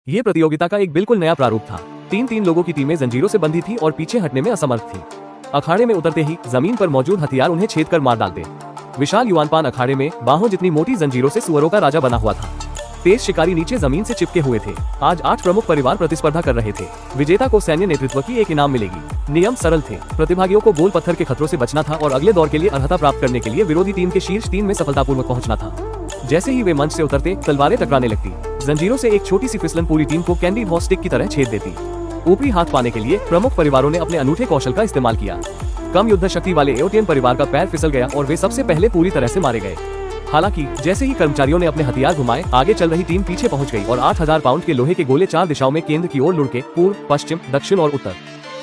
ये प्रतियोगिता का एक बिल्कुल नया प्रारूप था। तीन लोगों की टीमें जंजीरों से बंधी थी और पीछे हटने में असमर्थ थी। अखाड़े में उतरते ही जमीन पर मौजूद हथियार उन्हें छेद कर मार डालते। विशाल युवानपान अखाड़े में बाहों जितनी मोटी जंजीरों से सुअरों का राजा बना हुआ था। तेज शिकारी नीचे जमीन से चिपके हुए थे। आज 8 प्रमुख परिवार प्रतिस्पर्धा कर रहे थे। विजेता को सैन्य नेतृत्व की एक इनाम मिलेगी। नियम सरल थे। प्रतिभागियों को गोल पत्थर के खतरों से बचना था और अगले दौर के लिए अर्हता प्राप्त करने के लिए विरोधी टीम के शीर्ष 3 में सफलतापूर्वक पहुंचना था। जैसे ही वे मंच से उतरते, तलवारें टकराने लगती। जंजीरों से एक छोटी सी फिसलन पूरी टीम को कैंडी हॉर्स स्टिक की तरह छेद देती। ऊपरी हाथ पाने के लिए प्रमुख परिवारों ने अपने अनूठे कौशल का इस्तेमाल किया। कम युद्ध शक्ति वाले एओटियन परिवार का पैर फिसल गया और वे सबसे पहले पूरी तरह से मारे गए। हालांकि जैसे ही कर्मचारियों ने अपने हथियार घुमाए, आगे चल रही टीम पीछे पहुंच गई और 8000 पाउंड के लोहे के गोले 4 दिशाओं में केंद्र की ओर लुढ़के पूर्व, पश्चिम, दक्षिण और उत्तर।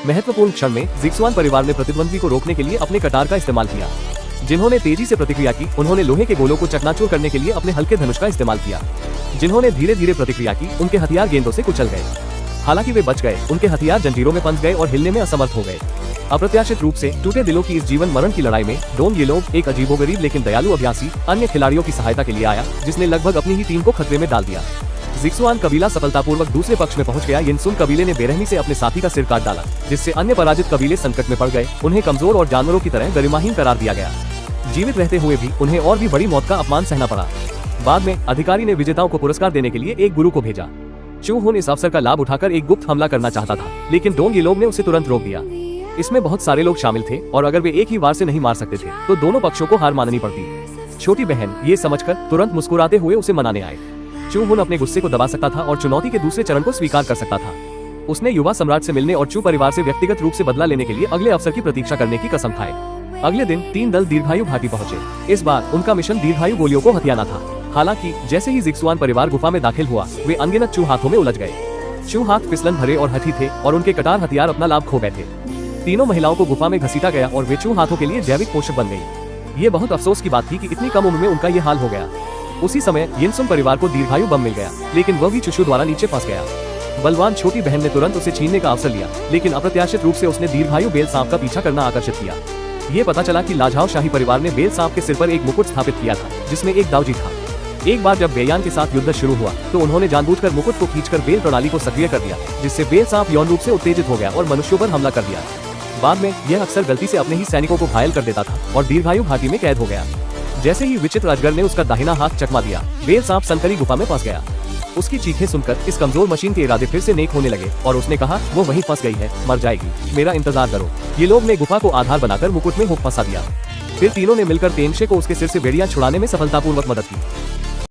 महत्वपूर्ण क्षण में जिक्सवान परिवार ने प्रतिद्वंद्वी को रोकने के लिए अपने कटार का इस्तेमाल किया। जिन्होंने तेजी से प्रतिक्रिया की, उन्होंने लोहे के गोलों को चकनाचूर करने के लिए अपने हल्के धनुष का इस्तेमाल किया। जिन्होंने धीरे धीरे प्रतिक्रिया की, उनके हथियार गेंदों से कुचल गए। हालांकि वे बच गए, उनके हथियार जंजीरों में फंस गए और हिलने में असमर्थ हो गए। अप्रत्याशित रूप से टूटे दिलों की इस जीवन मरण की लड़ाई में डोंग येलोग, एक अजीबोगरीब लेकिन दयालु अभ्यासी, अन्य खिलाड़ियों की सहायता के लिए आया, जिसने लगभग अपनी ही टीम को खतरे में डाल दिया। जिक्सवान कबीला सफलतापूर्वक दूसरे पक्ष में पहुंच गया। यिनसुन कबीले ने बेरहमी से अपने साथी का सिर काट डाला, जिससे अन्य पराजित कबीले संकट में पड़ गए। उन्हें कमजोर और जानवरों की तरह गरिमाहीन करार दिया गया। जीवित रहते हुए भी उन्हें और भी बड़ी मौत का अपमान सहना पड़ा। बाद में अधिकारी ने विजेताओं को पुरस्कार देने के लिए एक गुरु को भेजा। चू हुन इस अवसर का लाभ उठाकर एक गुप्त हमला करना चाहता था, लेकिन डोंग येलोग ने उसे तुरंत रोक दिया। इसमें बहुत सारे लोग शामिल थे और अगर वे एक ही वार से नहीं मार सकते थे तो दोनों पक्षों को हार माननी पड़ती। छोटी बहन ये समझकर तुरंत मुस्कुराते हुए उसे मनाने आए। चू हुन अपने गुस्से को दबा सकता था और चुनौती के दूसरे चरण को स्वीकार कर सकता था। उसने युवा सम्राट से मिलने और चू परिवार से व्यक्तिगत रूप से बदला लेने के लिए अगले अवसर की प्रतीक्षा करने की कसम खाए। अगले दिन 3 दल दीर्घायु घाटी पहुंचे। इस बार उनका मिशन दीर्घायु गोलियों को हथियाना था। हालांकि जैसे ही जिक्सवान परिवार गुफा में दाखिल हुआ, वे अनगिनत चू हाथों में उलझ गए। चू हाथ फिसलन भरे और हठी थे और उनके कटार हथियार अपना लाभ खो गए थे। तीनों महिलाओं को गुफा में घसीटा गया और वे चू हाथों के लिए जैविक पोषक बन गई। ये बहुत अफसोस की बात थी कि इतनी कम उम्र में उनका ये हाल हो गया। उसी समय यिनसुन परिवार को दीर्घायु बम मिल गया, लेकिन वह भी चुशु द्वारा नीचे फंस गया। बलवान छोटी बहन ने तुरंत उसे छीनने का अवसर लिया, लेकिन अप्रत्याशित रूप से उसने दीर्घायु बेल सांप का पीछा करना आकर्षित किया। ये पता चला कि लाझाओ शाही परिवार ने बेल सांप के सिर पर एक मुकुट स्थापित किया था, जिसमें एक दावजी था। एक बार जब बेयान के साथ युद्ध शुरू हुआ, तो उन्होंने जानबूझकर मुकुट को खींचकर बेल प्रणाली को सक्रिय कर दिया, जिससे बेल सांप यौन रूप से उत्तेजित हो गया और मनुष्यों पर हमला कर दिया। बाद में यह अक्सर गलती से अपने ही सैनिकों को घायल कर देता था और दीर्घायु घाटी में कैद हो गया। जैसे ही विचित्र अजगर ने उसका दाहिना हाथ चकमा दिया, बेल सांप संकरी गुफा में फंस गया। उसकी चीखें सुनकर इस कमजोर मशीन के इरादे फिर से नेक होने लगे और उसने कहा, वो वहीं फंस गई है, मर जाएगी, मेरा इंतजार करो। ये लोग ने गुफा को आधार बनाकर मुकुट में हुक फंसा दिया। फिर तीनों ने मिलकर तेनशे को उसके सिर से बेड़ियां छुड़ाने में सफलतापूर्वक मदद की।